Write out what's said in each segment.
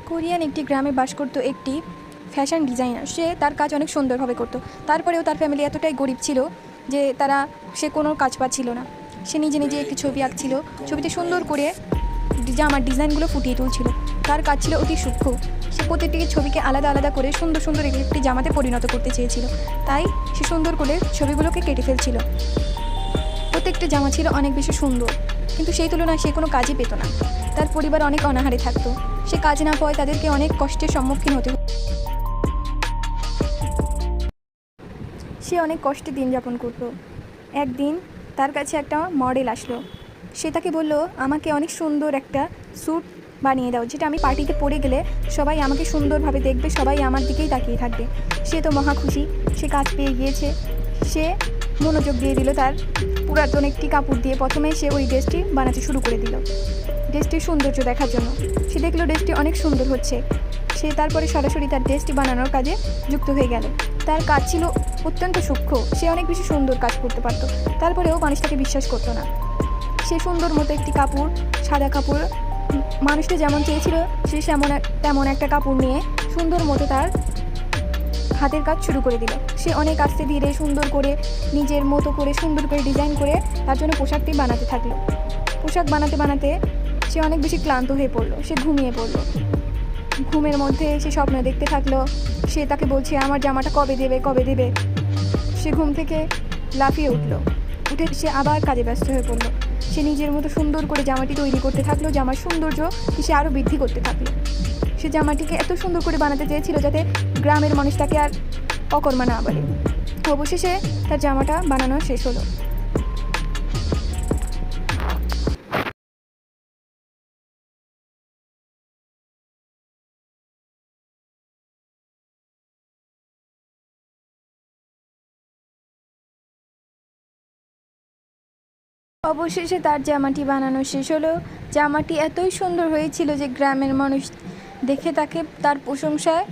Korean একটি গ্রামে বাস করত একটি ফ্যাশন ডিজাইনার। সে তার কাজ অনেক সুন্দরভাবে করতো। তারপরেও তার ফ্যামিলি এতটাই গরিব ছিল যে সে কোনো কাজ পাচ্ছিল না। সে নিজে নিজে একটি ছবি আঁকছিল, ছবিতে সুন্দর করে জামার ডিজাইনগুলো ফুটিয়ে তুলছিল। তার কাজ ছিল অতি সূক্ষ্ম। সে প্রত্যেকটি ছবিকে আলাদা আলাদা করে সুন্দর সুন্দর একটি জামাতে পরিণত করতে চেয়েছিল। তাই সে সুন্দর করে ছবিগুলোকে কেটে ফেলছিল। প্রত্যেকটি জামা ছিল অনেক বেশি সুন্দর, কিন্তু সেই তুলনায় সে কোনো কাজই পেত না। তার পরিবার অনেক অনাহারে থাকতো। সে কাজ না পাওয়ায় তাদেরকে অনেক কষ্টের সম্মুখীন হতে হতো। সে অনেক কষ্টে দিন যাপন করত। একদিন তার কাছে একটা মডেল আসলো। সে তাকে বলল, আমাকে অনেক সুন্দর একটা স্যুট বানিয়ে দাও, যেটা আমি পার্টিতে পরে গেলে সবাই আমাকে সুন্দরভাবে দেখবে, সবাই আমার দিকেই তাকিয়ে থাকবে। সে তো মহা খুশি, সে কাজ পেয়ে গিয়েছে। সে মনোযোগ দিয়ে দিল তার পুরাতন একটি কাপড় দিয়ে। প্রথমে সে ওই ড্রেসটি বানাতে শুরু করে দিল ড্রেসটির সৌন্দর্য দেখার জন্য। সে দেখলো ড্রেসটি অনেক সুন্দর হচ্ছে। সে তারপরে সরাসরি তার ড্রেসটি বানানোর কাজে যুক্ত হয়ে গেল। তার কাজ ছিল অত্যন্ত সূক্ষ্ম। সে অনেক বেশি সুন্দর কাজ করতে পারত। তারপরেও মানুষ তাকে বিশ্বাস করতো না। সে সুন্দর মতো একটি কাপড়, সাদা কাপড়, মানুষটা যেমন চেয়েছিল সে তেমন একটা কাপড় নিয়ে সুন্দর মতো তার হাতের কাজ শুরু করে দিল। সে অনেক আস্তে ধীরে সুন্দর করে নিজের মতো করে সুন্দর করে ডিজাইন করে তার জন্য পোশাকটি বানাতে থাকলো। পোশাক বানাতে বানাতে সে অনেক বেশি ক্লান্ত হয়ে পড়লো। সে ঘুমিয়ে পড়লো। ঘুমের মধ্যে সে স্বপ্ন দেখতে থাকলো। সে তাকে বলছে, আমার জামাটা কবে দেবে, কবে দেবে। সে ঘুম থেকে লাফিয়ে উঠে সে আবার কাজে ব্যস্ত হয়ে পড়লো। সে নিজের মতো সুন্দর করে জামাটি তৈরি করতে থাকলো। জামার সৌন্দর্য সে আরও বৃদ্ধি করতে থাকলো। সে জামাটিকে এত সুন্দর করে বানাতে চেয়েছিল যাতে গ্রামের মানুষ তাকে আর অকর্মা না বলে। অবশেষে তার জামাটা বানানো শেষ হলো। অবশেষে তার জামাটি বানানো শেষ হলো। জামাটি এতই সুন্দর হয়েছিল যে গ্রামের মানুষ দেখে তার প্রশংসায়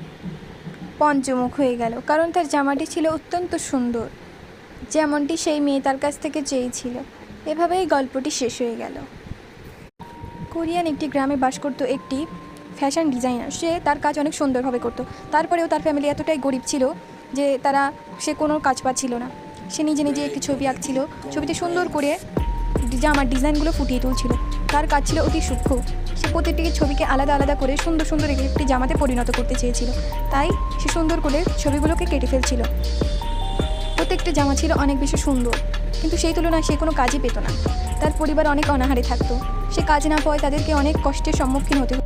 পঞ্চমুখ হয়ে গেল, কারণ তার জামাটি ছিল অত্যন্ত সুন্দর, যেমনটি সেই মেয়ে তার কাছ থেকে চেয়েছিল। এভাবেই গল্পটি শেষ হয়ে গেল। কোরিয়ান একটি গ্রামে বাস করত একটি ফ্যাশন ডিজাইনার। সে তার কাজ অনেক সুন্দরভাবে করতো। তারপরেও তার ফ্যামিলি এতটাই গরিব ছিল যে সে কোনো কাজ পাচ্ছিল না। সে নিজে নিজে একটি ছবি আঁকছিল, ছবিতে সুন্দর করে জামার ডিজাইনগুলো ফুটিয়ে তুলছিল। তার কাজ ছিল অতি সূক্ষ্ম। সে প্রত্যেকটি ছবিকে আলাদা আলাদা করে সুন্দর সুন্দর একটি জামাতে পরিণত করতে চেয়েছিল। তাই সে সুন্দর করে ছবিগুলোকে কেটে ফেলছিল। প্রত্যেকটা জামা ছিল অনেক বেশি সুন্দর, কিন্তু সেই তুলনায় সে কোনো কাজই পেত না। তার পরিবার অনেক অনাহারে থাকতো। সে কাজ না পাওয়ায় তাদেরকে অনেক কষ্টের সম্মুখীন হতে হতো।